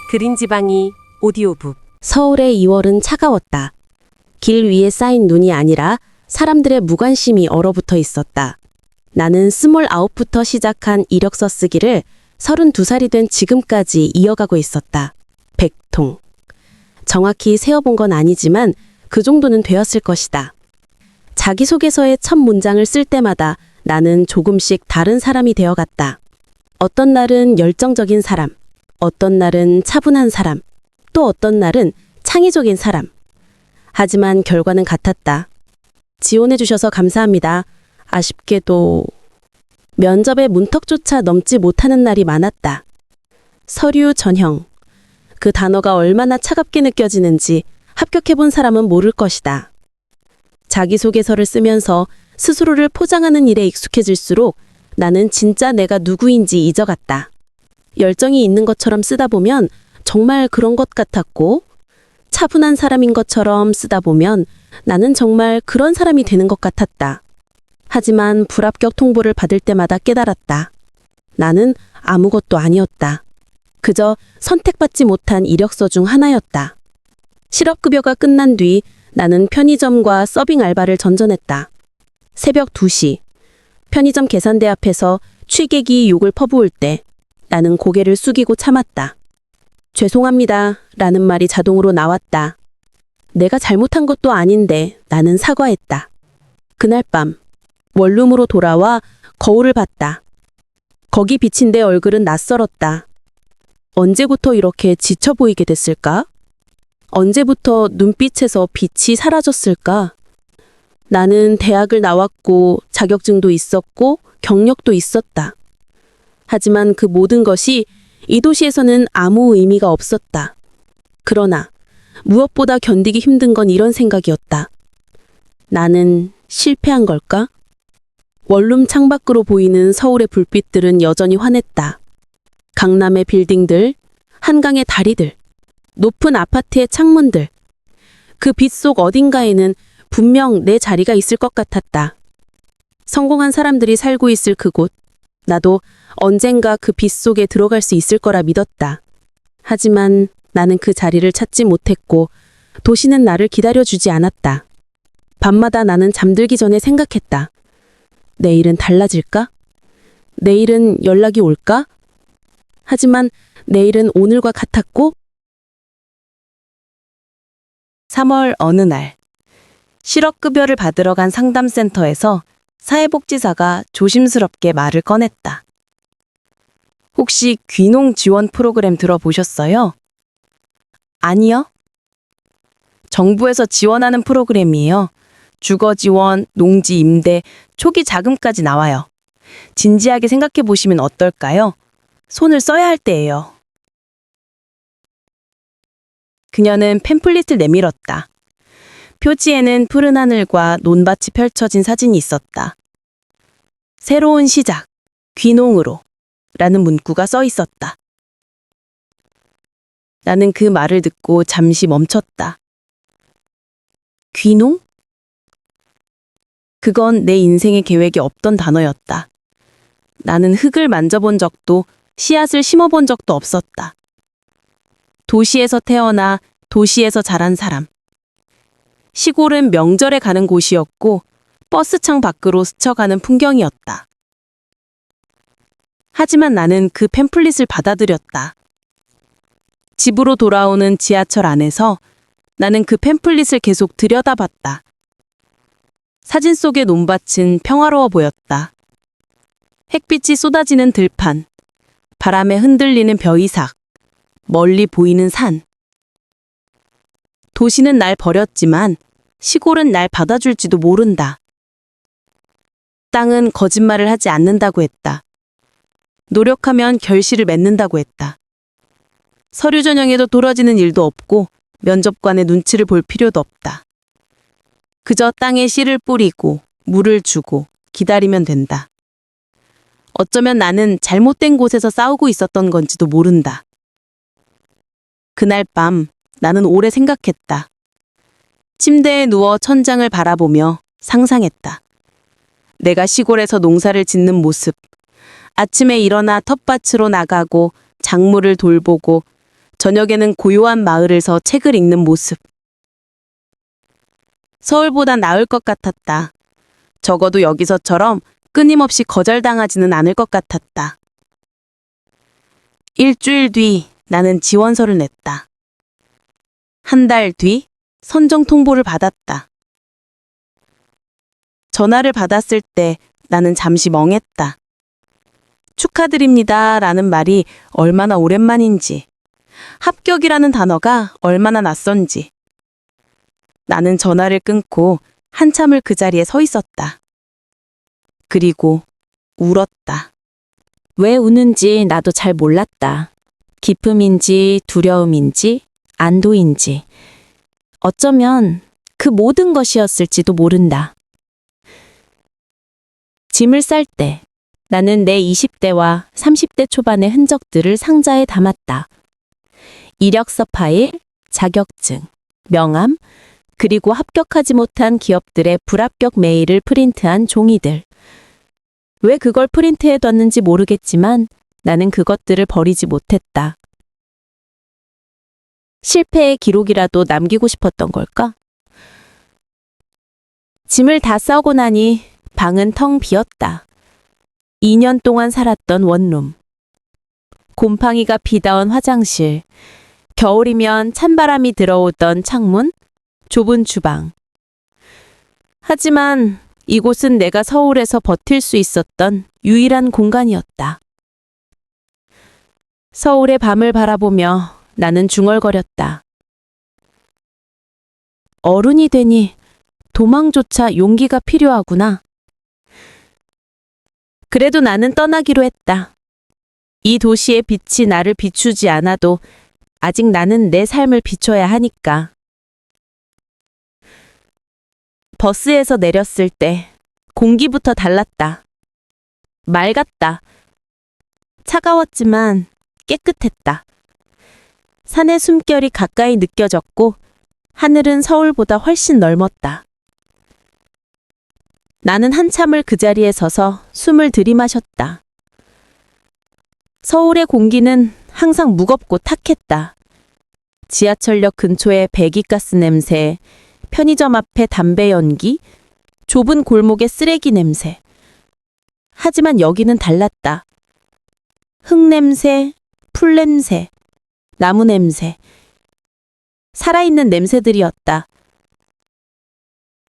그린지방이 오디오북. 서울의 2월은 차가웠다. 길 위에 쌓인 눈이 아니라 사람들의 무관심이 얼어붙어 있었다. 나는 29부터 시작한 이력서 쓰기를 32살이 된 지금까지 이어가고 있었다. 100통. 정확히 세어본 건 아니지만 그 정도는 되었을 것이다. 자기소개서의 첫 문장을 쓸 때마다 나는 조금씩 다른 사람이 되어갔다. 어떤 날은 열정적인 사람, 어떤 날은 차분한 사람, 또 어떤 날은 창의적인 사람. 하지만 결과는 같았다. 지원해주셔서 감사합니다. 아쉽게도 면접의 문턱조차 넘지 못하는 날이 많았다. 서류 전형. 그 단어가 얼마나 차갑게 느껴지는지 합격해본 사람은 모를 것이다. 자기소개서를 쓰면서 스스로를 포장하는 일에 익숙해질수록 나는 진짜 내가 누구인지 잊어갔다. 열정이 있는 것처럼 쓰다 보면 정말 그런 것 같았고, 차분한 사람인 것처럼 쓰다 보면 나는 정말 그런 사람이 되는 것 같았다. 하지만 불합격 통보를 받을 때마다 깨달았다. 나는 아무것도 아니었다. 그저 선택받지 못한 이력서 중 하나였다. 실업급여가 끝난 뒤 나는 편의점과 서빙 알바를 전전했다. 새벽 2시, 편의점 계산대 앞에서 취객이 욕을 퍼부을 때 나는 고개를 숙이고 참았다. 죄송합니다 라는 말이 자동으로 나왔다. 내가 잘못한 것도 아닌데 나는 사과했다. 그날 밤 원룸으로 돌아와 거울을 봤다. 거기 비친 내 얼굴은 낯설었다. 언제부터 이렇게 지쳐 보이게 됐을까? 언제부터 눈빛에서 빛이 사라졌을까? 나는 대학을 나왔고 자격증도 있었고 경력도 있었다. 하지만 그 모든 것이 이 도시에서는 아무 의미가 없었다. 그러나 무엇보다 견디기 힘든 건 이런 생각이었다. 나는 실패한 걸까? 원룸 창밖으로 보이는 서울의 불빛들은 여전히 환했다. 강남의 빌딩들, 한강의 다리들, 높은 아파트의 창문들. 그 빛 속 어딘가에는 분명 내 자리가 있을 것 같았다. 성공한 사람들이 살고 있을 그곳. 나도 언젠가 그 빛 속에 들어갈 수 있을 거라 믿었다. 하지만 나는 그 자리를 찾지 못했고 도시는 나를 기다려주지 않았다. 밤마다 나는 잠들기 전에 생각했다. 내일은 달라질까? 내일은 연락이 올까? 하지만 내일은 오늘과 같았고 3월 어느 날 실업급여를 받으러 간 상담센터에서 사회복지사가 조심스럽게 말을 꺼냈다. 혹시 귀농 지원 프로그램 들어보셨어요? 아니요. 정부에서 지원하는 프로그램이에요. 주거 지원, 농지 임대, 초기 자금까지 나와요. 진지하게 생각해 보시면 어떨까요? 손을 써야 할 때예요. 그녀는 팸플릿을 내밀었다. 표지에는 푸른 하늘과 논밭이 펼쳐진 사진이 있었다. 새로운 시작, 귀농으로 라는 문구가 써 있었다. 나는 그 말을 듣고 잠시 멈췄다. 귀농? 그건 내 인생의 계획에 없던 단어였다. 나는 흙을 만져본 적도 씨앗을 심어본 적도 없었다. 도시에서 태어나 도시에서 자란 사람. 시골은 명절에 가는 곳이었고 버스창 밖으로 스쳐가는 풍경이었다. 하지만 나는 그 팸플릿을 받아들였다. 집으로 돌아오는 지하철 안에서 나는 그 팸플릿을 계속 들여다봤다. 사진 속의 논밭은 평화로워 보였다. 햇빛이 쏟아지는 들판, 바람에 흔들리는 벼이삭, 멀리 보이는 산. 도시는 날 버렸지만 시골은 날 받아줄지도 모른다. 땅은 거짓말을 하지 않는다고 했다. 노력하면 결실을 맺는다고 했다. 서류 전형에도 도러지는 일도 없고 면접관의 눈치를 볼 필요도 없다. 그저 땅에 씨를 뿌리고 물을 주고 기다리면 된다. 어쩌면 나는 잘못된 곳에서 싸우고 있었던 건지도 모른다. 그날 밤 나는 오래 생각했다. 침대에 누워 천장을 바라보며 상상했다. 내가 시골에서 농사를 짓는 모습. 아침에 일어나 텃밭으로 나가고 작물을 돌보고 저녁에는 고요한 마을에서 책을 읽는 모습. 서울보다 나을 것 같았다. 적어도 여기서처럼 끊임없이 거절당하지는 않을 것 같았다. 일주일 뒤 나는 지원서를 냈다. 한 달 뒤 선정 통보를 받았다. 전화를 받았을 때 나는 잠시 멍했다. 축하드립니다 라는 말이 얼마나 오랜만인지, 합격이라는 단어가 얼마나 낯선지. 나는 전화를 끊고 한참을 그 자리에 서 있었다. 그리고 울었다. 왜 우는지 나도 잘 몰랐다. 기쁨인지 두려움인지 안도인지 어쩌면 그 모든 것이었을지도 모른다. 짐을 쌀 때 나는 내 20대와 30대 초반의 흔적들을 상자에 담았다. 이력서 파일, 자격증, 명함, 그리고 합격하지 못한 기업들의 불합격 메일을 프린트한 종이들. 왜 그걸 프린트해뒀는지 모르겠지만 나는 그것들을 버리지 못했다. 실패의 기록이라도 남기고 싶었던 걸까? 짐을 다 싸고 나니 방은 텅 비었다. 2년 동안 살았던 원룸. 곰팡이가 피다온 화장실. 겨울이면 찬바람이 들어오던 창문. 좁은 주방. 하지만 이곳은 내가 서울에서 버틸 수 있었던 유일한 공간이었다. 서울의 밤을 바라보며 나는 중얼거렸다. 어른이 되니 도망조차 용기가 필요하구나. 그래도 나는 떠나기로 했다. 이 도시의 빛이 나를 비추지 않아도 아직 나는 내 삶을 비춰야 하니까. 버스에서 내렸을 때 공기부터 달랐다. 맑았다. 차가웠지만 깨끗했다. 산의 숨결이 가까이 느껴졌고 하늘은 서울보다 훨씬 넓었다. 나는 한참을 그 자리에 서서 숨을 들이마셨다. 서울의 공기는 항상 무겁고 탁했다. 지하철역 근처의 배기가스 냄새, 편의점 앞에 담배 연기, 좁은 골목의 쓰레기 냄새. 하지만 여기는 달랐다. 흙 냄새, 풀 냄새, 나무 냄새. 살아있는 냄새들이었다.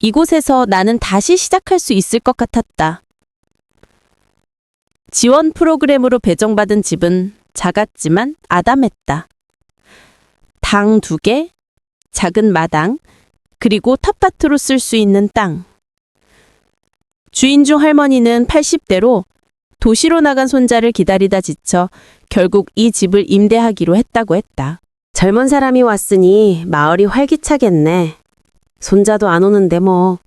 이곳에서 나는 다시 시작할 수 있을 것 같았다. 지원 프로그램으로 배정받은 집은 작았지만 아담했다. 당 2개, 작은 마당, 그리고 텃밭으로 쓸 수 있는 땅. 주인 중 할머니는 80대로 도시로 나간 손자를 기다리다 지쳐 결국 이 집을 임대하기로 했다고 했다. 젊은 사람이 왔으니 마을이 활기차겠네. 손자도 안 오는데 뭐.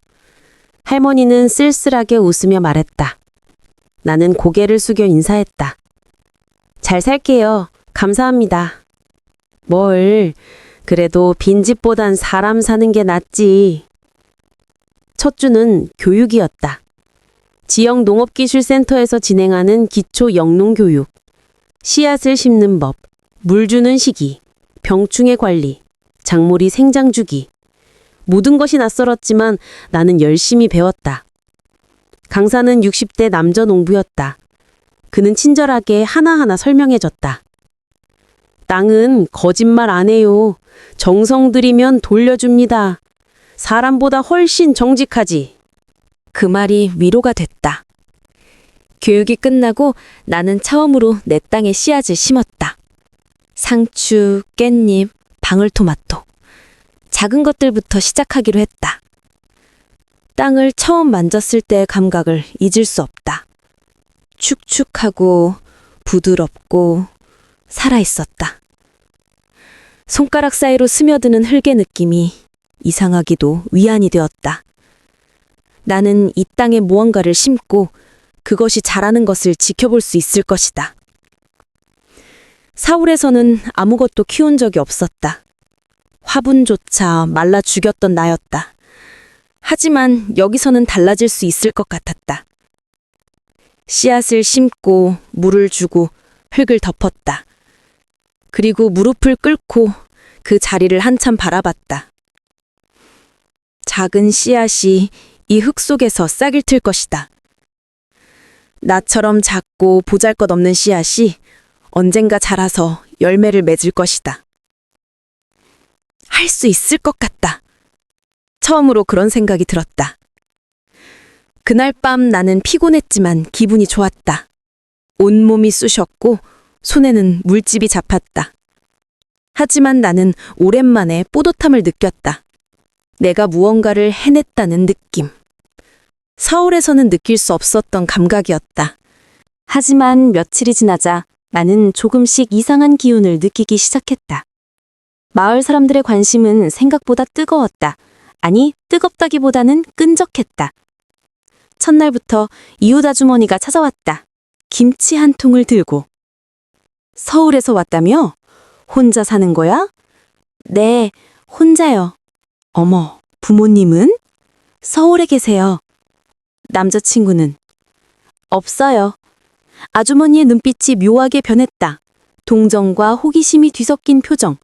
할머니는 쓸쓸하게 웃으며 말했다. 나는 고개를 숙여 인사했다. 잘 살게요. 감사합니다. 뭘, 그래도 빈집보단 사람 사는 게 낫지. 첫 주는 교육이었다. 지역 농업기술센터에서 진행하는 기초 영농교육, 씨앗을 심는 법, 물 주는 시기, 병충해 관리, 작물이 생장 주기. 모든 것이 낯설었지만 나는 열심히 배웠다. 강사는 60대 남자 농부였다. 그는 친절하게 하나하나 설명해줬다. 땅은 거짓말 안 해요. 정성 들이면 돌려줍니다. 사람보다 훨씬 정직하지. 그 말이 위로가 됐다. 교육이 끝나고 나는 처음으로 내 땅에 씨앗을 심었다. 상추, 깻잎, 방울토마토. 작은 것들부터 시작하기로 했다. 땅을 처음 만졌을 때의 감각을 잊을 수 없다. 축축하고 부드럽고 살아있었다. 손가락 사이로 스며드는 흙의 느낌이 이상하기도 위안이 되었다. 나는 이 땅에 무언가를 심고 그것이 자라는 것을 지켜볼 수 있을 것이다. 서울에서는 아무것도 키운 적이 없었다. 화분조차 말라 죽였던 나였다. 하지만 여기서는 달라질 수 있을 것 같았다. 씨앗을 심고 물을 주고 흙을 덮었다. 그리고 무릎을 꿇고 그 자리를 한참 바라봤다. 작은 씨앗이 이 흙 속에서 싹을 틀 것이다. 나처럼 작고 보잘것없는 씨앗이 언젠가 자라서 열매를 맺을 것이다. 할 수 있을 것 같다. 처음으로 그런 생각이 들었다. 그날 밤 나는 피곤했지만 기분이 좋았다. 온몸이 쑤셨고 손에는 물집이 잡혔다. 하지만 나는 오랜만에 뿌듯함을 느꼈다. 내가 무언가를 해냈다는 느낌. 서울에서는 느낄 수 없었던 감각이었다. 하지만 며칠이 지나자 나는 조금씩 이상한 기운을 느끼기 시작했다. 마을 사람들의 관심은 생각보다 뜨거웠다. 아니, 뜨겁다기보다는 끈적했다. 첫날부터 이웃 아주머니가 찾아왔다. 김치 한 통을 들고. 서울에서 왔다며? 혼자 사는 거야? 네, 혼자요. 어머, 부모님은? 서울에 계세요. 남자친구는? 없어요. 아주머니의 눈빛이 묘하게 변했다. 동정과 호기심이 뒤섞인 표정.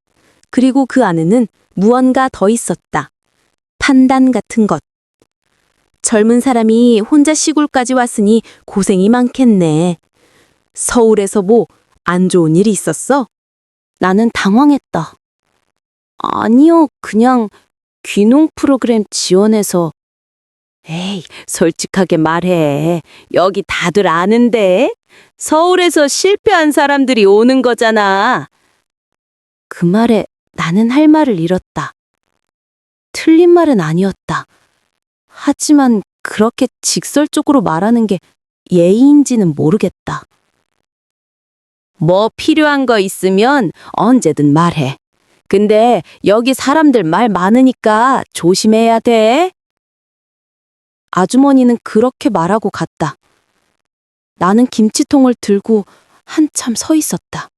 그리고 그 안에는 무언가 더 있었다. 판단 같은 것. 젊은 사람이 혼자 시골까지 왔으니 고생이 많겠네. 서울에서 뭐 안 좋은 일이 있었어? 나는 당황했다. 아니요, 그냥 귀농 프로그램 지원해서. 에이, 솔직하게 말해. 여기 다들 아는데. 서울에서 실패한 사람들이 오는 거잖아. 그 말에 나는 할 말을 잃었다. 틀린 말은 아니었다. 하지만 그렇게 직설적으로 말하는 게 예의인지는 모르겠다. 뭐 필요한 거 있으면 언제든 말해. 근데 여기 사람들 말 많으니까 조심해야 돼. 아주머니는 그렇게 말하고 갔다. 나는 김치통을 들고 한참 서 있었다.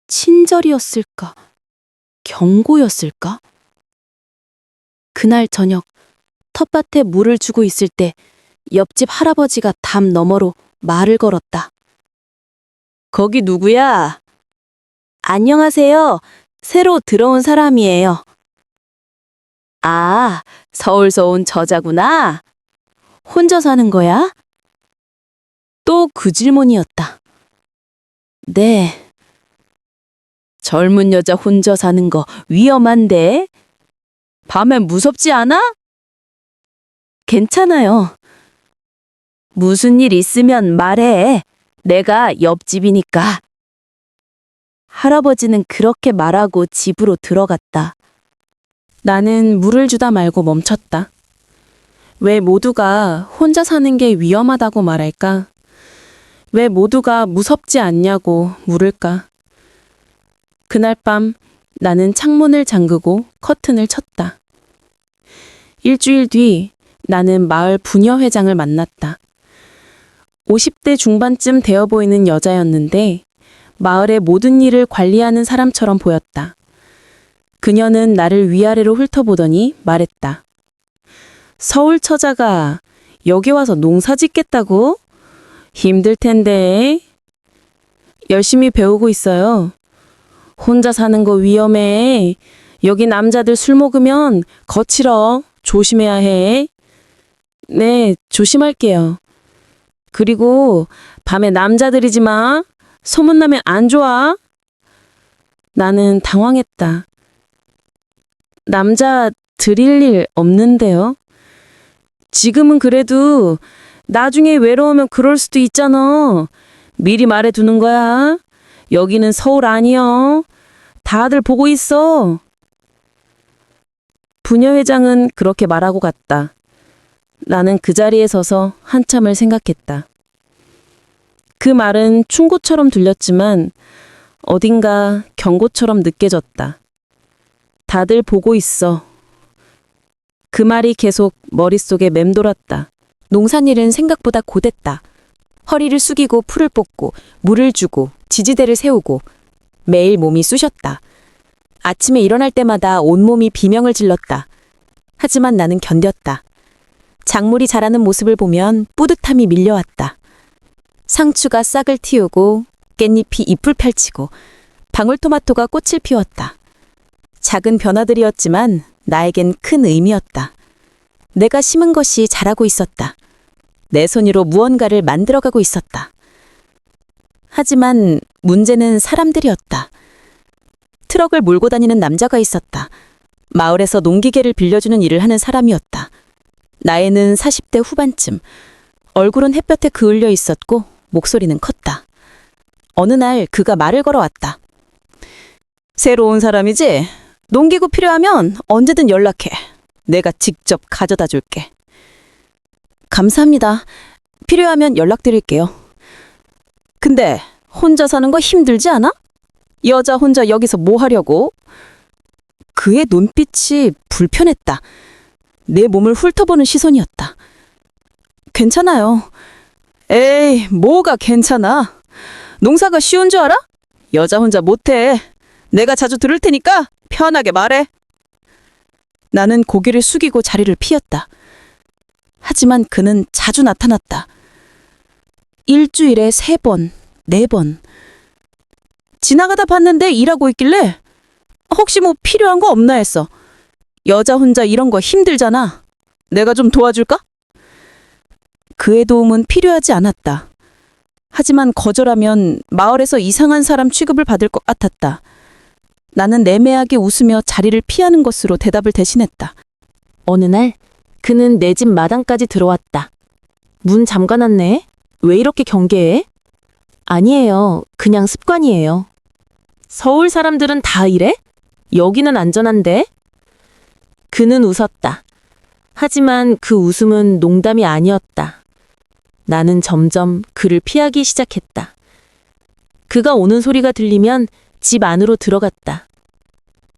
친절이었을까? 경고였을까? 그날 저녁 텃밭에 물을 주고 있을 때 옆집 할아버지가 담 너머로 말을 걸었다. 거기 누구야? 안녕하세요. 새로 들어온 사람이에요. 아, 서울서 온 저자구나. 혼자 사는 거야? 또 그 질문이었다. 네. 젊은 여자 혼자 사는 거 위험한데? 밤엔 무섭지 않아? 괜찮아요. 무슨 일 있으면 말해. 내가 옆집이니까. 할아버지는 그렇게 말하고 집으로 들어갔다. 나는 물을 주다 말고 멈췄다. 왜 모두가 혼자 사는 게 위험하다고 말할까? 왜 모두가 무섭지 않냐고 물을까? 그날 밤 나는 창문을 잠그고 커튼을 쳤다. 일주일 뒤 나는 마을 부녀회장을 만났다. 50대 중반쯤 되어 보이는 여자였는데 마을의 모든 일을 관리하는 사람처럼 보였다. 그녀는 나를 위아래로 훑어보더니 말했다. 서울 처자가 여기 와서 농사 짓겠다고? 힘들 텐데. 열심히 배우고 있어요. 혼자 사는 거 위험해. 여기 남자들 술 먹으면 거칠어. 조심해야 해. 네, 조심할게요. 그리고 밤에 남자들이지 마. 소문나면 안 좋아. 나는 당황했다. 남자 드릴 일 없는데요. 지금은 그래도 나중에 외로우면 그럴 수도 있잖아. 미리 말해두는 거야. 여기는 서울 아니여. 다들 보고 있어. 부녀회장은 그렇게 말하고 갔다. 나는 그 자리에 서서 한참을 생각했다. 그 말은 충고처럼 들렸지만 어딘가 경고처럼 느껴졌다. 다들 보고 있어. 그 말이 계속 머릿속에 맴돌았다. 농산일은 생각보다 고됐다. 허리를 숙이고 풀을 뽑고 물을 주고 지지대를 세우고 매일 몸이 쑤셨다. 아침에 일어날 때마다 온몸이 비명을 질렀다. 하지만 나는 견뎠다. 작물이 자라는 모습을 보면 뿌듯함이 밀려왔다. 상추가 싹을 틔우고 깻잎이 잎을 펼치고 방울토마토가 꽃을 피웠다. 작은 변화들이었지만 나에겐 큰 의미였다. 내가 심은 것이 자라고 있었다. 내 손으로 무언가를 만들어가고 있었다. 하지만 문제는 사람들이었다. 트럭을 몰고 다니는 남자가 있었다. 마을에서 농기계를 빌려주는 일을 하는 사람이었다. 나이는 40대 후반쯤. 얼굴은 햇볕에 그을려 있었고 목소리는 컸다. 어느 날 그가 말을 걸어왔다. 새로 온 사람이지? 농기구 필요하면 언제든 연락해. 내가 직접 가져다 줄게. 감사합니다. 필요하면 연락드릴게요. 근데 혼자 사는 거 힘들지 않아? 여자 혼자 여기서 뭐 하려고? 그의 눈빛이 불편했다. 내 몸을 훑어보는 시선이었다. 괜찮아요. 에이, 뭐가 괜찮아? 농사가 쉬운 줄 알아? 여자 혼자 못해. 내가 자주 들을 테니까 편하게 말해. 나는 고개를 숙이고 자리를 피했다. 하지만 그는 자주 나타났다. 일주일에 3번, 4번. 지나가다 봤는데 일하고 있길래 혹시 뭐 필요한 거 없나 했어. 여자 혼자 이런 거 힘들잖아. 내가 좀 도와줄까? 그의 도움은 필요하지 않았다. 하지만 거절하면 마을에서 이상한 사람 취급을 받을 것 같았다. 나는 내매하게 웃으며 자리를 피하는 것으로 대답을 대신했다. 어느 날 그는 내 집 마당까지 들어왔다. 문 잠가놨네? 왜 이렇게 경계해? 아니에요. 그냥 습관이에요. 서울 사람들은 다 이래? 여기는 안전한데? 그는 웃었다. 하지만 그 웃음은 농담이 아니었다. 나는 점점 그를 피하기 시작했다. 그가 오는 소리가 들리면 집 안으로 들어갔다.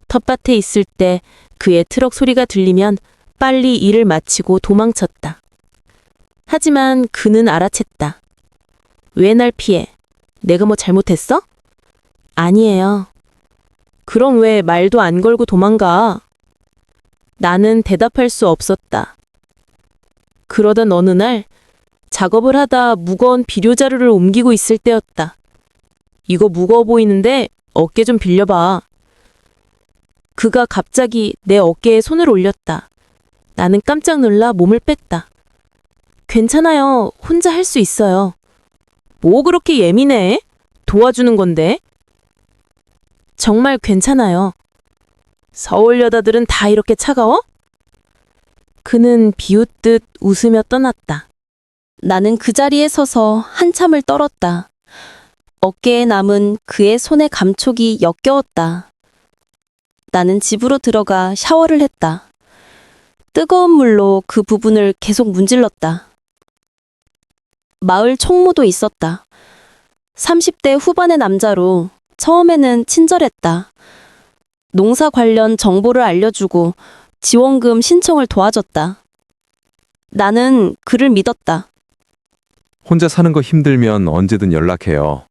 텃밭에 있을 때 그의 트럭 소리가 들리면 빨리 일을 마치고 도망쳤다. 하지만 그는 알아챘다. 왜 날 피해? 내가 뭐 잘못했어? 아니에요. 그럼 왜 말도 안 걸고 도망가? 나는 대답할 수 없었다. 그러던 어느 날 작업을 하다 무거운 비료 자루를 옮기고 있을 때였다. 이거 무거워 보이는데 어깨 좀 빌려봐. 그가 갑자기 내 어깨에 손을 올렸다. 나는 깜짝 놀라 몸을 뺐다. 괜찮아요. 혼자 할 수 있어요. 뭐 그렇게 예민해? 도와주는 건데. 정말 괜찮아요. 서울 여자들은 다 이렇게 차가워? 그는 비웃듯 웃으며 떠났다. 나는 그 자리에 서서 한참을 떨었다. 어깨에 남은 그의 손의 감촉이 역겨웠다. 나는 집으로 들어가 샤워를 했다. 뜨거운 물로 그 부분을 계속 문질렀다. 마을 총무도 있었다. 30대 후반의 남자로 처음에는 친절했다. 농사 관련 정보를 알려주고 지원금 신청을 도와줬다. 나는 그를 믿었다. 혼자 사는 거 힘들면 언제든 연락해요.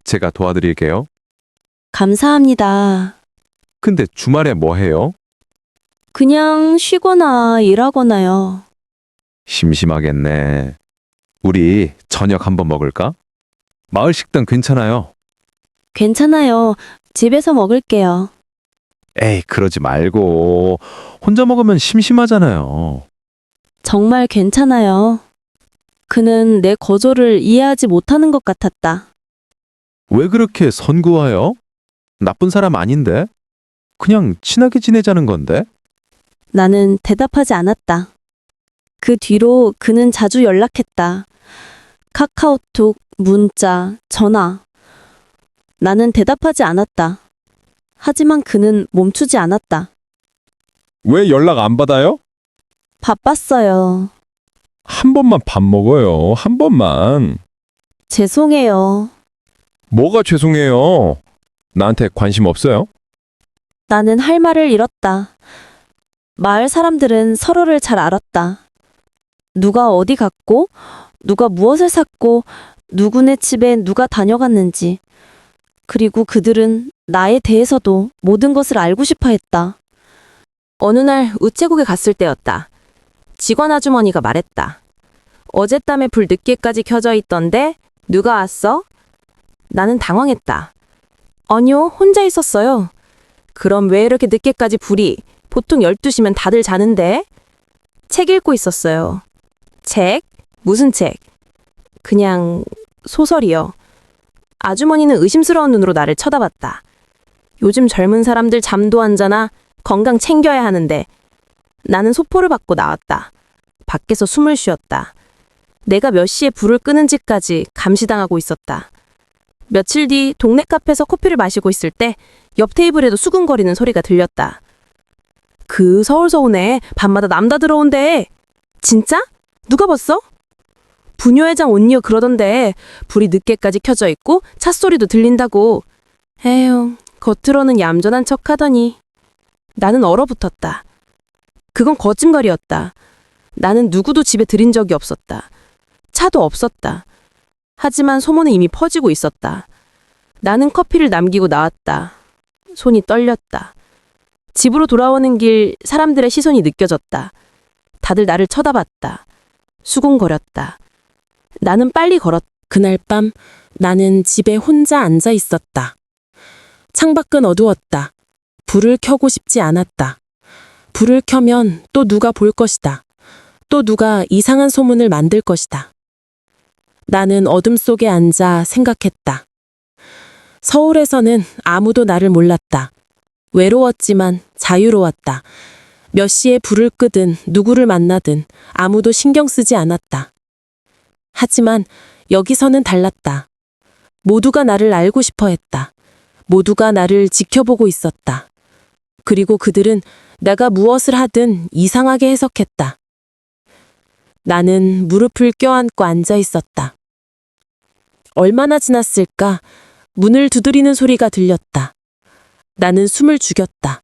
제가 도와드릴게요. 감사합니다. 근데 주말에 뭐 해요? 그냥 쉬거나 일하거나요. 심심하겠네. 우리 저녁 한번 먹을까? 마을 식당 괜찮아요. 괜찮아요. 집에서 먹을게요. 에이, 그러지 말고. 혼자 먹으면 심심하잖아요. 정말 괜찮아요. 그는 내 거절을 이해하지 못하는 것 같았다. 왜 그렇게 선구하여? 나쁜 사람 아닌데? 그냥 친하게 지내자는 건데? 나는 대답하지 않았다. 그 뒤로 그는 자주 연락했다. 카카오톡, 문자, 전화. 나는 대답하지 않았다. 하지만 그는 멈추지 않았다. 왜 연락 안 받아요? 바빴어요. 한 번만 밥 먹어요. 한 번만. 죄송해요. 뭐가 죄송해요. 나한테 관심 없어요? 나는 할 말을 잃었다. 마을 사람들은 서로를 잘 알았다. 누가 어디 갔고, 누가 무엇을 샀고, 누구네 집에 누가 다녀갔는지. 그리고 그들은 나에 대해서도 모든 것을 알고 싶어 했다. 어느 날 우체국에 갔을 때였다. 직원 아주머니가 말했다. 어젯밤에 불 늦게까지 켜져 있던데 누가 왔어? 나는 당황했다. 아니요, 혼자 있었어요. 그럼 왜 이렇게 늦게까지 불이? 보통 12시면 다들 자는데? 책 읽고 있었어요. 책? 무슨 책? 그냥 소설이요. 아주머니는 의심스러운 눈으로 나를 쳐다봤다. 요즘 젊은 사람들 잠도 안 자나 건강 챙겨야 하는데 나는 소포를 받고 나왔다. 밖에서 숨을 쉬었다. 내가 몇 시에 불을 끄는지까지 감시당하고 있었다. 며칠 뒤 동네 카페에서 커피를 마시고 있을 때 옆 테이블에도 수근거리는 소리가 들렸다. 그 서울서우네. 밤마다 남다 들어온대. 진짜? 누가 봤어? 부녀회장 온니어 그러던데 불이 늦게까지 켜져 있고 찻소리도 들린다고. 에휴, 겉으로는 얌전한 척하더니. 나는 얼어붙었다. 그건 거짓말이었다. 나는 누구도 집에 들인 적이 없었다. 차도 없었다. 하지만 소문은 이미 퍼지고 있었다. 나는 커피를 남기고 나왔다. 손이 떨렸다. 집으로 돌아오는 길 사람들의 시선이 느껴졌다. 다들 나를 쳐다봤다. 수군거렸다. 나는 빨리 걸었다. 그날 밤 나는 집에 혼자 앉아 있었다. 창밖은 어두웠다. 불을 켜고 싶지 않았다. 불을 켜면 또 누가 볼 것이다. 또 누가 이상한 소문을 만들 것이다. 나는 어둠 속에 앉아 생각했다. 서울에서는 아무도 나를 몰랐다. 외로웠지만 자유로웠다. 몇 시에 불을 끄든 누구를 만나든 아무도 신경 쓰지 않았다. 하지만 여기서는 달랐다. 모두가 나를 알고 싶어 했다. 모두가 나를 지켜보고 있었다. 그리고 그들은 내가 무엇을 하든 이상하게 해석했다. 나는 무릎을 껴안고 앉아 있었다. 얼마나 지났을까? 문을 두드리는 소리가 들렸다. 나는 숨을 죽였다.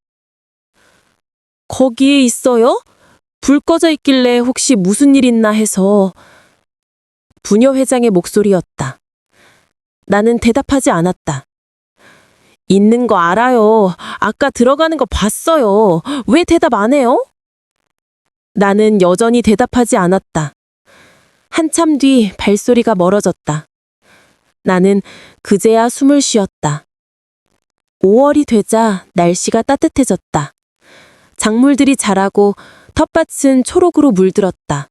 거기에 있어요? 불 꺼져 있길래 혹시 무슨 일 있나 해서. 부녀회장의 목소리였다. 나는 대답하지 않았다. 있는 거 알아요. 아까 들어가는 거 봤어요. 왜 대답 안 해요? 나는 여전히 대답하지 않았다. 한참 뒤 발소리가 멀어졌다. 나는 그제야 숨을 쉬었다. 5월이 되자 날씨가 따뜻해졌다. 작물들이 자라고 텃밭은 초록으로 물들었다.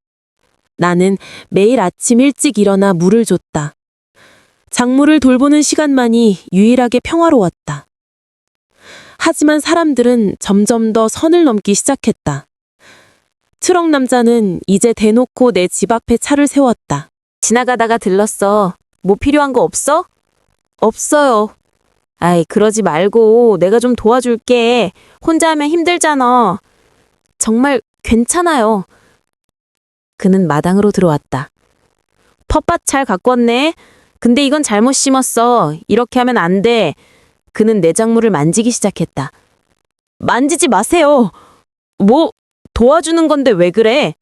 나는 매일 아침 일찍 일어나 물을 줬다. 작물을 돌보는 시간만이 유일하게 평화로웠다. 하지만 사람들은 점점 더 선을 넘기 시작했다. 트럭 남자는 이제 대놓고 내 집 앞에 차를 세웠다. 지나가다가 들렀어. 뭐 필요한 거 없어? 없어요. 아이, 그러지 말고 내가 좀 도와줄게. 혼자 하면 힘들잖아. 정말 괜찮아요. 그는 마당으로 들어왔다. 텃밭 잘 가꿨네. 근데 이건 잘못 심었어. 이렇게 하면 안 돼. 그는 내 작물을 만지기 시작했다. 만지지 마세요. 뭐 도와주는 건데 왜 그래?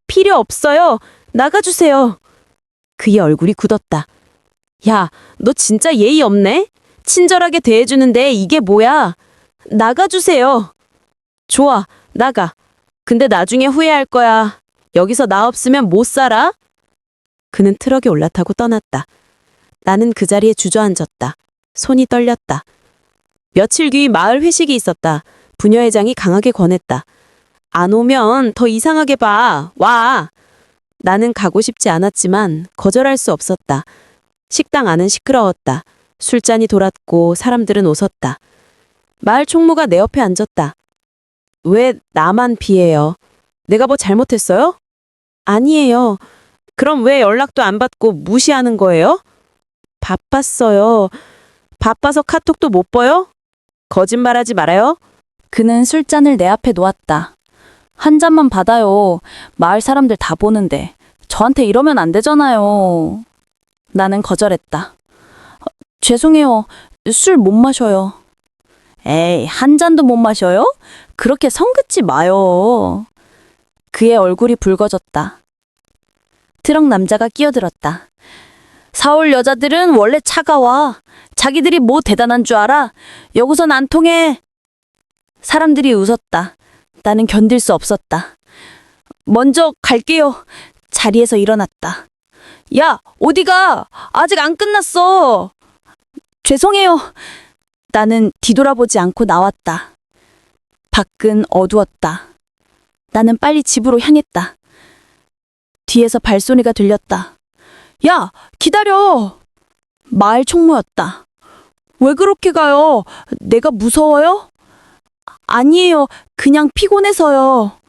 필요 없어요. 나가주세요. 그의 얼굴이 굳었다. 야, 너 진짜 예의 없네? 친절하게 대해주는데 이게 뭐야? 나가주세요. 좋아, 나가. 근데 나중에 후회할 거야. 여기서 나 없으면 못 살아? 그는 트럭에 올라타고 떠났다. 나는 그 자리에 주저앉았다. 손이 떨렸다. 며칠 뒤 마을 회식이 있었다. 부녀회장이 강하게 권했다. 안 오면 더 이상하게 봐. 와. 나는 가고 싶지 않았지만 거절할 수 없었다. 식당 안은 시끄러웠다. 술잔이 돌았고 사람들은 웃었다. 마을 총무가 내 옆에 앉았다. 왜 나만 피해요? 내가 뭐 잘못했어요? 아니에요. 그럼 왜 연락도 안 받고 무시하는 거예요? 바빴어요. 바빠서 카톡도 못 봐요? 거짓말하지 말아요. 그는 술잔을 내 앞에 놓았다. 한 잔만 받아요. 마을 사람들 다 보는데. 저한테 이러면 안 되잖아요. 나는 거절했다. 죄송해요. 술 못 마셔요. 에이, 한 잔도 못 마셔요? 그렇게 성긋지 마요. 그의 얼굴이 붉어졌다. 트럭 남자가 끼어들었다. 서울 여자들은 원래 차가워. 자기들이 뭐 대단한 줄 알아? 여기선 안 통해. 사람들이 웃었다. 나는 견딜 수 없었다. 먼저 갈게요. 자리에서 일어났다. 야, 어디가? 아직 안 끝났어. 죄송해요. 나는 뒤돌아보지 않고 나왔다. 밖은 어두웠다. 나는 빨리 집으로 향했다. 뒤에서 발소리가 들렸다. 야, 기다려! 마을 총무였다. 왜 그렇게 가요? 내가 무서워요? 아니에요. 그냥 피곤해서요.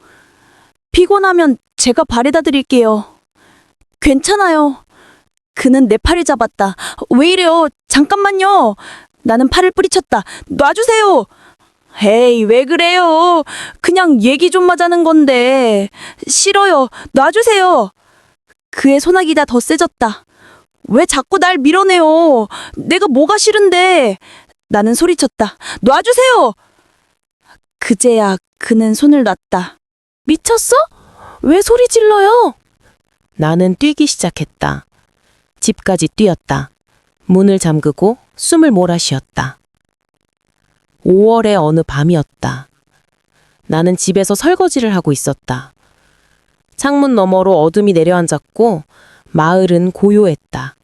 피곤하면 제가 바래다 드릴게요. 괜찮아요. 그는 내 팔을 잡았다. 왜 이래요? 잠깐만요. 나는 팔을 뿌리쳤다. 놔주세요. 에이, 왜 그래요? 그냥 얘기 좀 하자는 건데. 싫어요. 놔주세요. 그의 소나기가 더 세졌다. 왜 자꾸 날 밀어내요? 내가 뭐가 싫은데? 나는 소리쳤다. 놔주세요! 그제야 그는 손을 놨다. 미쳤어? 왜 소리 질러요? 나는 뛰기 시작했다. 집까지 뛰었다. 문을 잠그고 숨을 몰아쉬었다. 5월의 어느 밤이었다. 나는 집에서 설거지를 하고 있었다. 창문 너머로 어둠이 내려앉았고 마을은 고요했다.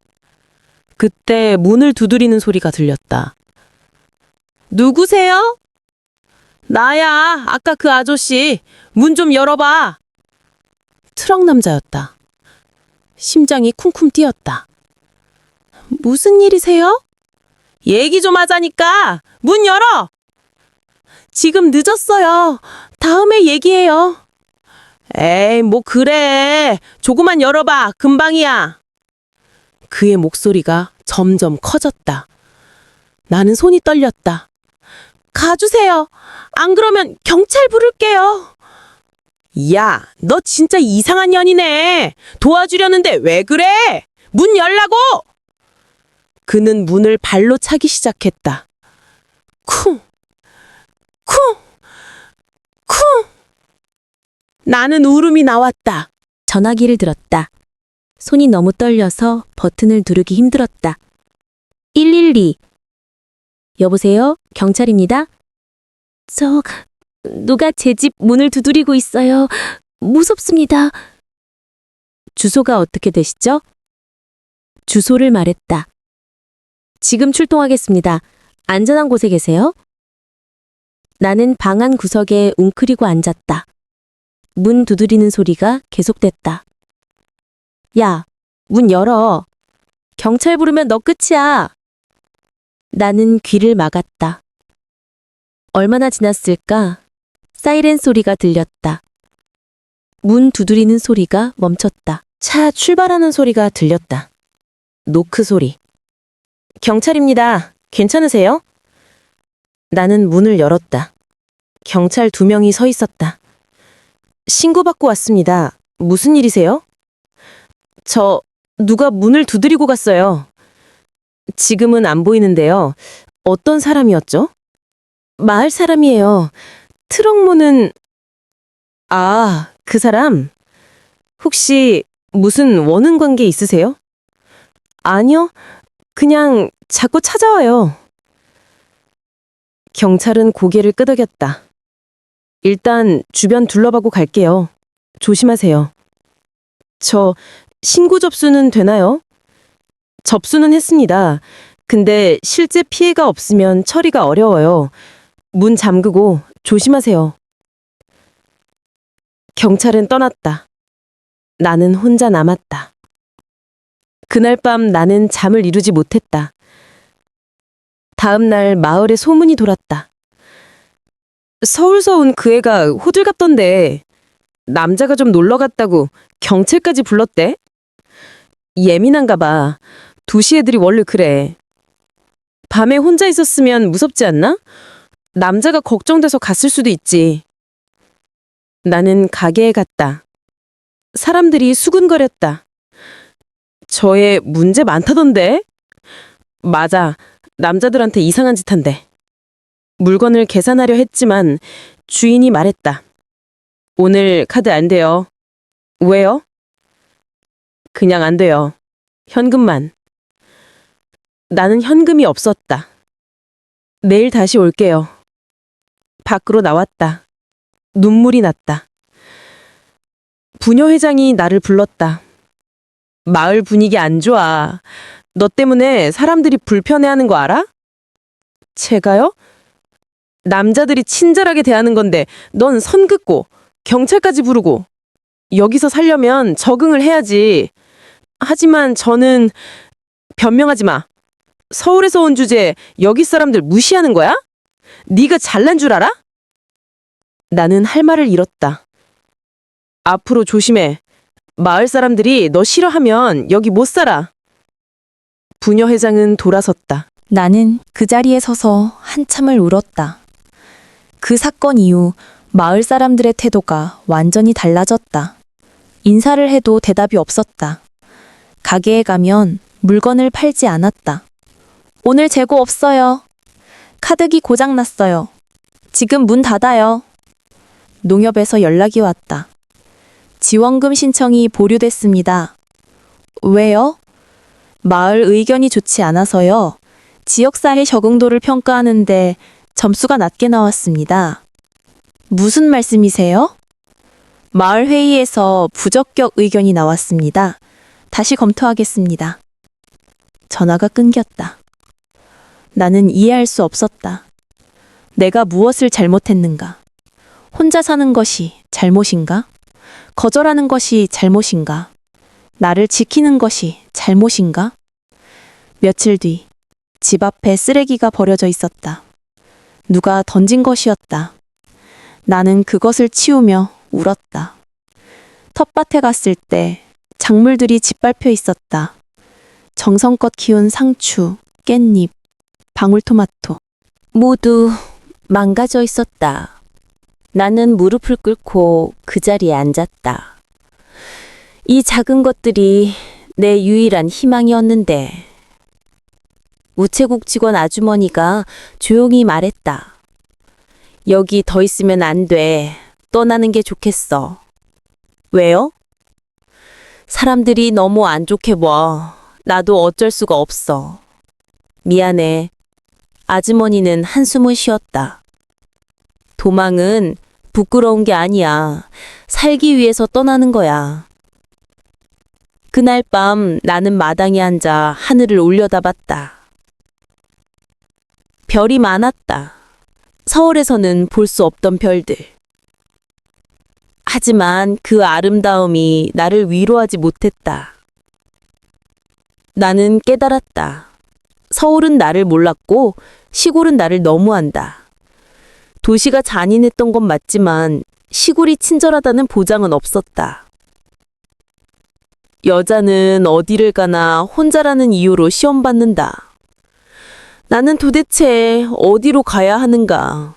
그때 문을 두드리는 소리가 들렸다. 누구세요? 나야, 아까 그 아저씨. 문 좀 열어봐. 트럭 남자였다. 심장이 쿵쿵 뛰었다. 무슨 일이세요? 얘기 좀 하자니까. 문 열어! 지금 늦었어요. 다음에 얘기해요. 에이, 뭐 그래. 조금만 열어봐. 금방이야. 그의 목소리가 점점 커졌다. 나는 손이 떨렸다. 가주세요. 안 그러면 경찰 부를게요. 야, 너 진짜 이상한 년이네. 도와주려는데 왜 그래? 문 열라고! 그는 문을 발로 차기 시작했다. 쿵! 쿵! 쿵! 나는 울음이 나왔다. 전화기를 들었다. 손이 너무 떨려서 버튼을 누르기 힘들었다. 112. 여보세요? 경찰입니다. 누가 제 집 문을 두드리고 있어요. 무섭습니다. 주소가 어떻게 되시죠? 주소를 말했다. 지금 출동하겠습니다. 안전한 곳에 계세요? 나는 방 안 구석에 웅크리고 앉았다. 문 두드리는 소리가 계속됐다. 야, 문 열어. 경찰 부르면 너 끝이야. 나는 귀를 막았다. 얼마나 지났을까? 사이렌 소리가 들렸다. 문 두드리는 소리가 멈췄다. 차 출발하는 소리가 들렸다. 노크 소리. 경찰입니다. 괜찮으세요? 나는 문을 열었다. 경찰 2명이 서 있었다. 신고받고 왔습니다. 무슨 일이세요? 누가 문을 두드리고 갔어요. 지금은 안 보이는데요. 어떤 사람이었죠? 마을 사람이에요. 트럭 문은... 아, 그 사람? 혹시 무슨 원한 관계 있으세요? 아니요. 그냥 자꾸 찾아와요. 경찰은 고개를 끄덕였다. 일단 주변 둘러보고 갈게요. 조심하세요. 신고 접수는 되나요? 접수는 했습니다. 근데 실제 피해가 없으면 처리가 어려워요. 문 잠그고 조심하세요. 경찰은 떠났다. 나는 혼자 남았다. 그날 밤 나는 잠을 이루지 못했다. 다음 날 마을에 소문이 돌았다. 서울서 온 그 애가 호들갑던데 남자가 좀 놀러 갔다고 경찰까지 불렀대? 예민한가 봐. 도시 애들이 원래 그래. 밤에 혼자 있었으면 무섭지 않나? 남자가 걱정돼서 갔을 수도 있지. 나는 가게에 갔다. 사람들이 수군거렸다. 저 애 문제 많다던데? 맞아. 남자들한테 이상한 짓 한대. 물건을 계산하려 했지만 주인이 말했다. 오늘 카드 안 돼요. 왜요? 그냥 안 돼요. 현금만. 나는 현금이 없었다. 내일 다시 올게요. 밖으로 나왔다. 눈물이 났다. 부녀회장이 나를 불렀다. 마을 분위기 안 좋아. 너 때문에 사람들이 불편해하는 거 알아? 제가요? 남자들이 친절하게 대하는 건데 넌 선 긋고 경찰까지 부르고 여기서 살려면 적응을 해야지. 하지만 저는 변명하지 마. 서울에서 온 주제에 여기 사람들 무시하는 거야? 네가 잘난 줄 알아? 나는 할 말을 잃었다. 앞으로 조심해. 마을 사람들이 너 싫어하면 여기 못 살아. 부녀 회장은 돌아섰다. 나는 그 자리에 서서 한참을 울었다. 그 사건 이후 마을 사람들의 태도가 완전히 달라졌다. 인사를 해도 대답이 없었다. 가게에 가면 물건을 팔지 않았다. 오늘 재고 없어요. 카드기 고장났어요. 지금 문 닫아요. 농협에서 연락이 왔다. 지원금 신청이 보류됐습니다. 왜요? 마을 의견이 좋지 않아서요. 지역사회 적응도를 평가하는데 점수가 낮게 나왔습니다. 무슨 말씀이세요? 마을 회의에서 부적격 의견이 나왔습니다. 다시 검토하겠습니다. 전화가 끊겼다. 나는 이해할 수 없었다. 내가 무엇을 잘못했는가? 혼자 사는 것이 잘못인가? 거절하는 것이 잘못인가? 나를 지키는 것이 잘못인가? 며칠 뒤, 집 앞에 쓰레기가 버려져 있었다. 누가 던진 것이었다. 나는 그것을 치우며 울었다. 텃밭에 갔을 때 작물들이 짓밟혀 있었다. 정성껏 키운 상추, 깻잎, 방울토마토. 모두 망가져 있었다. 나는 무릎을 꿇고 그 자리에 앉았다. 이 작은 것들이 내 유일한 희망이었는데. 우체국 직원 아주머니가 조용히 말했다. 여기 더 있으면 안 돼. 떠나는 게 좋겠어. 왜요? 사람들이 너무 안 좋게 봐. 나도 어쩔 수가 없어. 미안해. 아주머니는 한숨을 쉬었다. 도망은 부끄러운 게 아니야. 살기 위해서 떠나는 거야. 그날 밤 나는 마당에 앉아 하늘을 올려다봤다. 별이 많았다. 서울에서는 볼 수 없던 별들. 하지만 그 아름다움이 나를 위로하지 못했다. 나는 깨달았다. 서울은 나를 몰랐고 시골은 나를 너무한다. 도시가 잔인했던 건 맞지만 시골이 친절하다는 보장은 없었다. 여자는 어디를 가나 혼자라는 이유로 시험받는다. 나는 도대체 어디로 가야 하는가?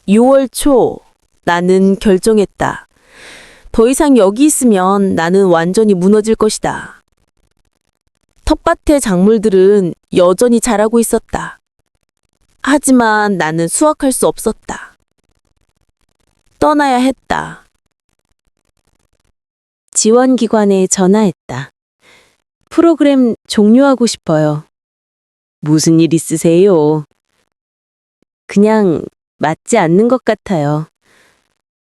6월 초 나는 결정했다. 더 이상 여기 있으면 나는 완전히 무너질 것이다. 텃밭의 작물들은 여전히 자라고 있었다. 하지만 나는 수확할 수 없었다. 떠나야 했다. 지원기관에 전화했다. 프로그램 종료하고 싶어요. 무슨 일 있으세요? 그냥 맞지 않는 것 같아요.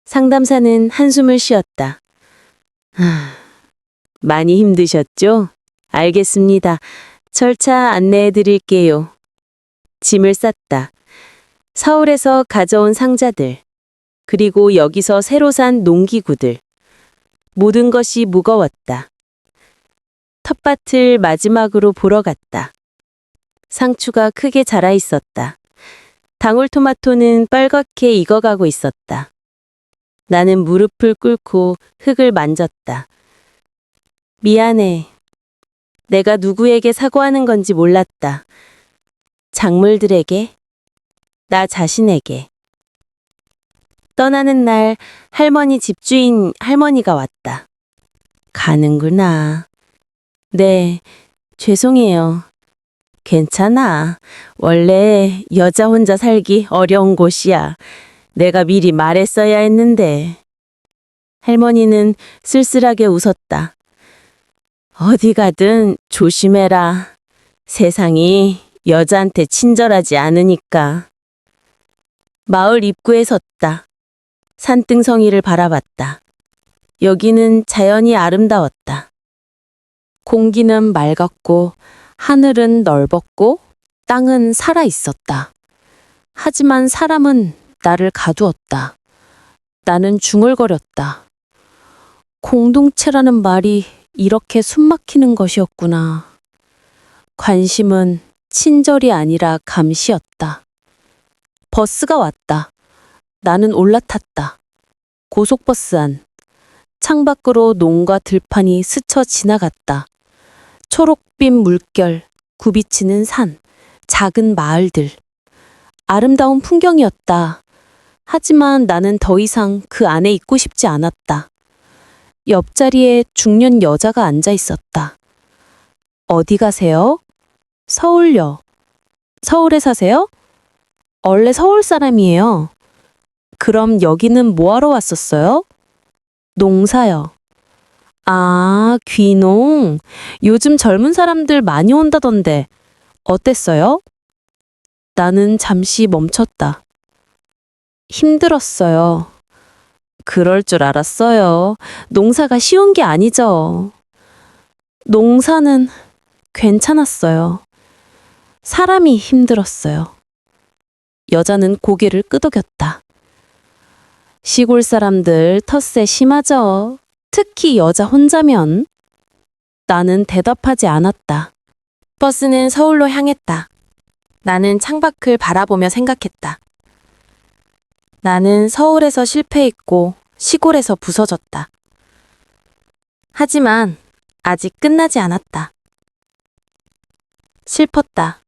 상담사는 한숨을 쉬었다. 많이 힘드셨죠? 알겠습니다. 절차 안내해 드릴게요. 짐을 쌌다. 서울에서 가져온 상자들, 그리고 여기서 새로 산 농기구들. 모든 것이 무거웠다. 텃밭을 마지막으로 보러 갔다. 상추가 크게 자라 있었다. 방울토마토는 빨갛게 익어가고 있었다. 나는 무릎을 꿇고 흙을 만졌다. 미안해. 내가 누구에게 사과하는 건지 몰랐다. 작물들에게, 나 자신에게. 떠나는 날 할머니 집주인 할머니가 왔다. 가는구나. 네, 죄송해요. 괜찮아. 원래 여자 혼자 살기 어려운 곳이야. 내가 미리 말했어야 했는데. 할머니는 쓸쓸하게 웃었다. 어디 가든 조심해라. 세상이 여자한테 친절하지 않으니까. 마을 입구에 섰다. 산등성이를 바라봤다. 여기는 자연이 아름다웠다. 공기는 맑았고 하늘은 넓었고 땅은 살아 있었다. 하지만 사람은 나를 가두었다. 나는 중얼거렸다. 공동체라는 말이 이렇게 숨막히는 것이었구나. 관심은 친절이 아니라 감시였다. 버스가 왔다. 나는 올라탔다. 고속버스 안. 창밖으로 농과 들판이 스쳐 지나갔다. 초록빛 물결, 굽이치는 산, 작은 마을들. 아름다운 풍경이었다. 하지만 나는 더 이상 그 안에 있고 싶지 않았다. 옆자리에 중년 여자가 앉아 있었다. 어디 가세요? 서울요. 서울에 사세요? 원래 서울 사람이에요. 그럼 여기는 뭐하러 왔었어요? 농사요. 아, 귀농. 요즘 젊은 사람들 많이 온다던데. 어땠어요? 나는 잠시 멈췄다. 힘들었어요. 그럴 줄 알았어요. 농사가 쉬운 게 아니죠. 농사는 괜찮았어요. 사람이 힘들었어요. 여자는 고개를 끄덕였다. 시골 사람들 텃세 심하죠. 특히 여자 혼자면. 나는 대답하지 않았다. 버스는 서울로 향했다. 나는 창밖을 바라보며 생각했다. 나는 서울에서 실패했고 시골에서 부서졌다. 하지만 아직 끝나지 않았다. 슬펐다.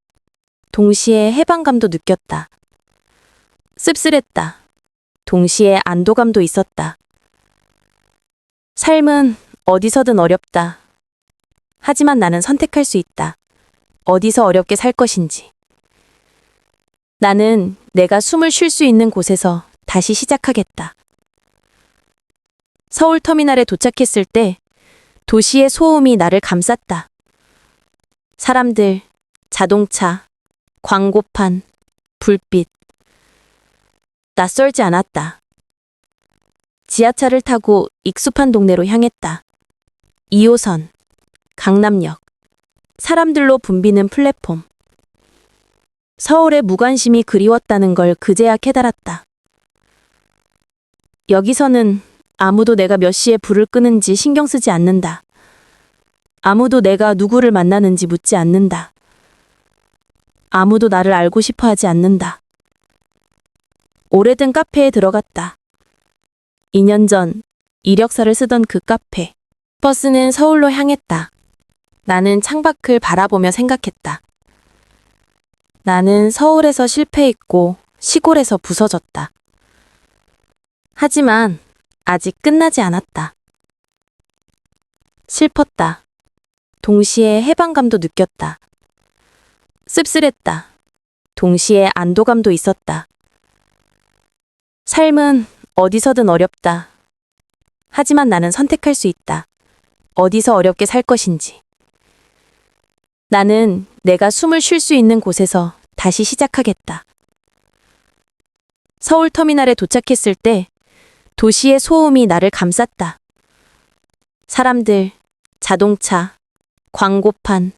동시에 해방감도 느꼈다. 씁쓸했다. 동시에 안도감도 있었다. 삶은 어디서든 어렵다. 하지만 나는 선택할 수 있다. 어디서 어렵게 살 것인지. 나는 내가 숨을 쉴 수 있는 곳에서 다시 시작하겠다. 서울터미널에 도착했을 때 도시의 소음이 나를 감쌌다. 사람들, 자동차, 광고판, 불빛. 낯설지 않았다. 지하철을 타고 익숙한 동네로 향했다. 2호선, 강남역, 사람들로 붐비는 플랫폼. 서울의 무관심이 그리웠다는 걸 그제야 깨달았다. 여기서는 아무도 내가 몇 시에 불을 끄는지 신경 쓰지 않는다. 아무도 내가 누구를 만나는지 묻지 않는다. 아무도 나를 알고 싶어 하지 않는다. 오래된 카페에 들어갔다. 2년 전 이력서를 쓰던 그 카페. 버스는 서울로 향했다. 나는 창밖을 바라보며 생각했다. 나는 서울에서 실패했고 시골에서 부서졌다. 하지만 아직 끝나지 않았다. 슬펐다. 동시에 해방감도 느꼈다. 씁쓸했다. 동시에 안도감도 있었다. 삶은 어디서든 어렵다. 하지만 나는 선택할 수 있다. 어디서 어렵게 살 것인지. 나는 내가 숨을 쉴 수 있는 곳에서 다시 시작하겠다. 서울터미널에 도착했을 때 도시의 소음이 나를 감쌌다. 사람들, 자동차, 광고판,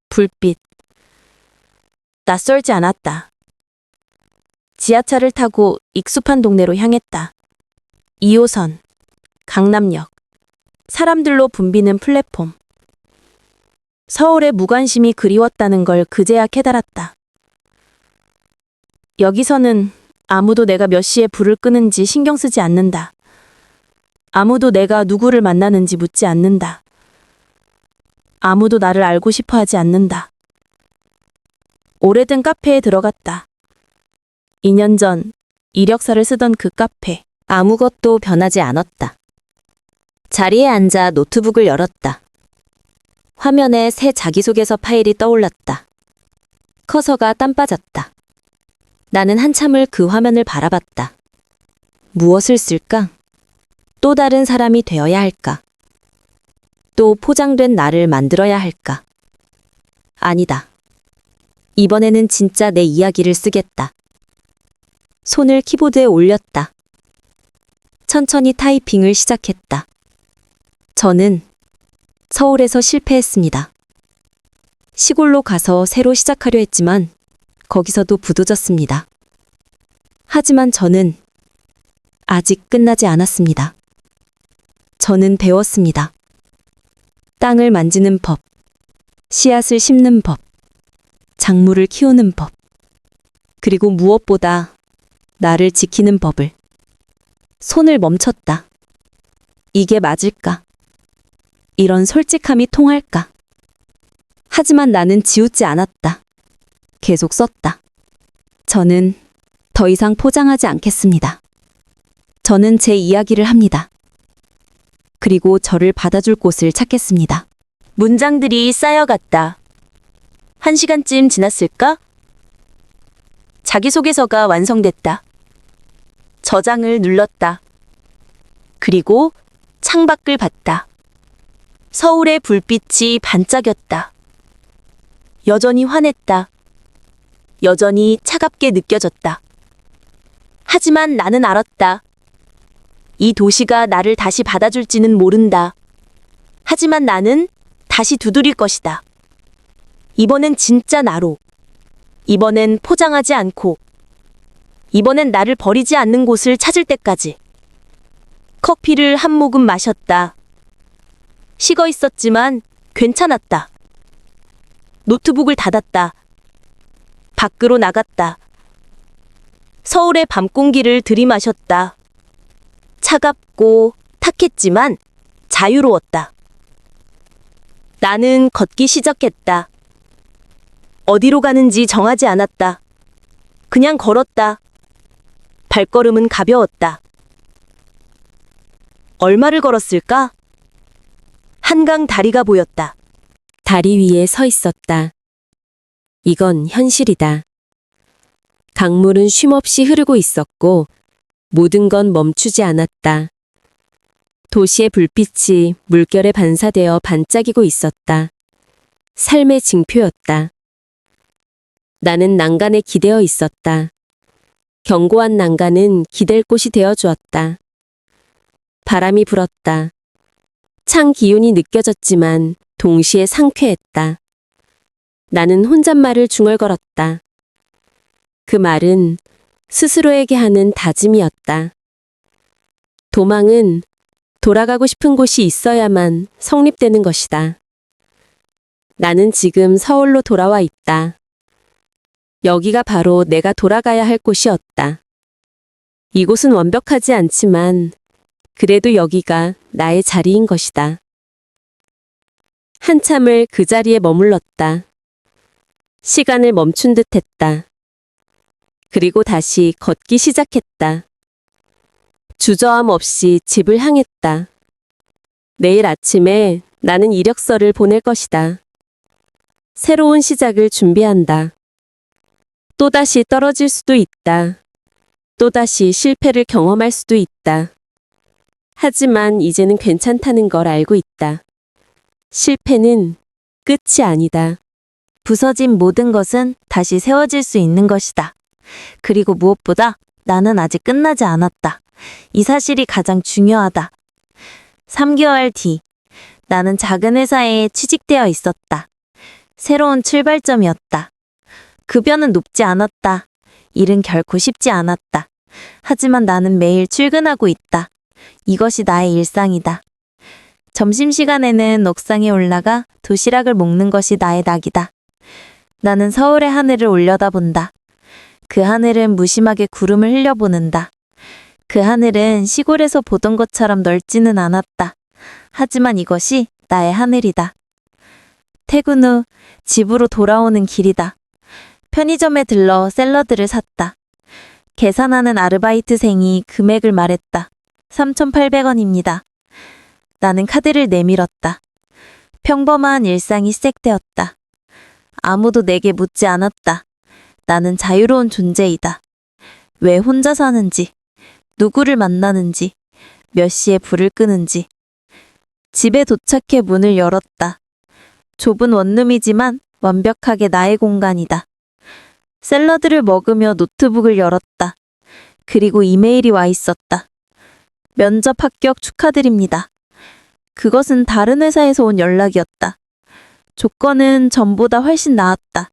불빛. 낯설지 않았다. 지하철을 타고 익숙한 동네로 향했다. 2호선, 강남역, 사람들로 붐비는 플랫폼. 서울의 무관심이 그리웠다는 걸 그제야 깨달았다. 여기서는 아무도 내가 몇 시에 불을 끄는지 신경 쓰지 않는다. 아무도 내가 누구를 만나는지 묻지 않는다. 아무도 나를 알고 싶어 하지 않는다. 오래된 카페에 들어갔다. 2년 전 이력서를 쓰던 그 카페. 아무것도 변하지 않았다. 자리에 앉아 노트북을 열었다. 화면에 새 자기소개서 파일이 떠올랐다. 커서가 땀 빠졌다. 나는 한참을 그 화면을 바라봤다. 무엇을 쓸까? 또 다른 사람이 되어야 할까? 또 포장된 나를 만들어야 할까? 아니다. 이번에는 진짜 내 이야기를 쓰겠다. 손을 키보드에 올렸다. 천천히 타이핑을 시작했다. 저는 서울에서 실패했습니다. 시골로 가서 새로 시작하려 했지만 거기서도 부도졌습니다. 하지만 저는 아직 끝나지 않았습니다. 저는 배웠습니다. 땅을 만지는 법, 씨앗을 심는 법, 작물을 키우는 법, 그리고 무엇보다 나를 지키는 법을. 손을 멈췄다. 이게 맞을까? 이런 솔직함이 통할까? 하지만 나는 지우지 않았다. 계속 썼다. 저는 더 이상 포장하지 않겠습니다. 저는 제 이야기를 합니다. 그리고 저를 받아줄 곳을 찾겠습니다. 문장들이 쌓여갔다. 1시간쯤 지났을까? 자기소개서가 완성됐다. 저장을 눌렀다. 그리고 창밖을 봤다. 서울의 불빛이 반짝였다. 여전히 화냈다. 여전히 차갑게 느껴졌다. 하지만 나는 알았다. 이 도시가 나를 다시 받아줄지는 모른다. 하지만 나는 다시 두드릴 것이다. 이번엔 진짜 나로. 이번엔 포장하지 않고. 이번엔 나를 버리지 않는 곳을 찾을 때까지. 커피를 한 모금 마셨다. 식어 있었지만 괜찮았다. 노트북을 닫았다. 밖으로 나갔다. 서울의 밤 공기를 들이마셨다. 차갑고 탁했지만 자유로웠다. 나는 걷기 시작했다. 어디로 가는지 정하지 않았다. 그냥 걸었다. 발걸음은 가벼웠다. 얼마를 걸었을까? 한강 다리가 보였다. 다리 위에 서 있었다. 이건 현실이다. 강물은 쉼없이 흐르고 있었고 모든 건 멈추지 않았다. 도시의 불빛이 물결에 반사되어 반짝이고 있었다. 삶의 징표였다. 나는 난간에 기대어 있었다. 견고한 난간은 기댈 곳이 되어 주었다. 바람이 불었다. 찬 기운이 느껴졌지만 동시에 상쾌했다. 나는 혼잣말을 중얼거렸다. 그 말은 스스로에게 하는 다짐이었다. 도망은 돌아가고 싶은 곳이 있어야만 성립되는 것이다. 나는 지금 서울로 돌아와 있다. 여기가 바로 내가 돌아가야 할 곳이었다. 이곳은 완벽하지 않지만 그래도 여기가 나의 자리인 것이다. 한참을 그 자리에 머물렀다. 시간을 멈춘 듯 했다. 그리고 다시 걷기 시작했다. 주저함 없이 집을 향했다. 내일 아침에 나는 이력서를 보낼 것이다. 새로운 시작을 준비한다. 또다시 떨어질 수도 있다. 또다시 실패를 경험할 수도 있다. 하지만 이제는 괜찮다는 걸 알고 있다. 실패는 끝이 아니다. 부서진 모든 것은 다시 세워질 수 있는 것이다. 그리고 무엇보다 나는 아직 끝나지 않았다. 이 사실이 가장 중요하다. 3개월 뒤, 나는 작은 회사에 취직되어 있었다. 새로운 출발점이었다. 급여는 높지 않았다. 일은 결코 쉽지 않았다. 하지만 나는 매일 출근하고 있다. 이것이 나의 일상이다. 점심시간에는 옥상에 올라가 도시락을 먹는 것이 나의 낙이다. 나는 서울의 하늘을 올려다본다. 그 하늘은 무심하게 구름을 흘려보는다. 그 하늘은 시골에서 보던 것처럼 넓지는 않았다. 하지만 이것이 나의 하늘이다. 퇴근 후 집으로 돌아오는 길이다. 편의점에 들러 샐러드를 샀다. 계산하는 아르바이트생이 금액을 말했다. 3,800원입니다. 나는 카드를 내밀었다. 평범한 일상이 시작되었다. 아무도 내게 묻지 않았다. 나는 자유로운 존재이다. 왜 혼자 사는지, 누구를 만나는지, 몇 시에 불을 끄는지. 집에 도착해 문을 열었다. 좁은 원룸이지만 완벽하게 나의 공간이다. 샐러드를 먹으며 노트북을 열었다. 그리고 이메일이 와 있었다. 면접 합격 축하드립니다. 그것은 다른 회사에서 온 연락이었다. 조건은 전보다 훨씬 나았다.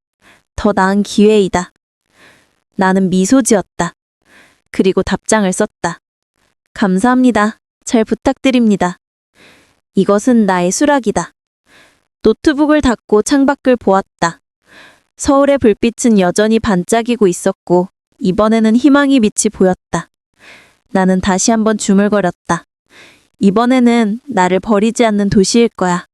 더 나은 기회이다. 나는 미소 지었다. 그리고 답장을 썼다. 감사합니다. 잘 부탁드립니다. 이것은 나의 수락이다. 노트북을 닫고 창밖을 보았다. 서울의 불빛은 여전히 반짝이고 있었고 이번에는 희망의 빛이 보였다. 나는 다시 한번 중얼거렸다. 이번에는 나를 버리지 않는 도시일 거야.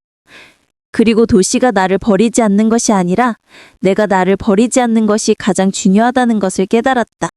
그리고 도시가 나를 버리지 않는 것이 아니라 내가 나를 버리지 않는 것이 가장 중요하다는 것을 깨달았다.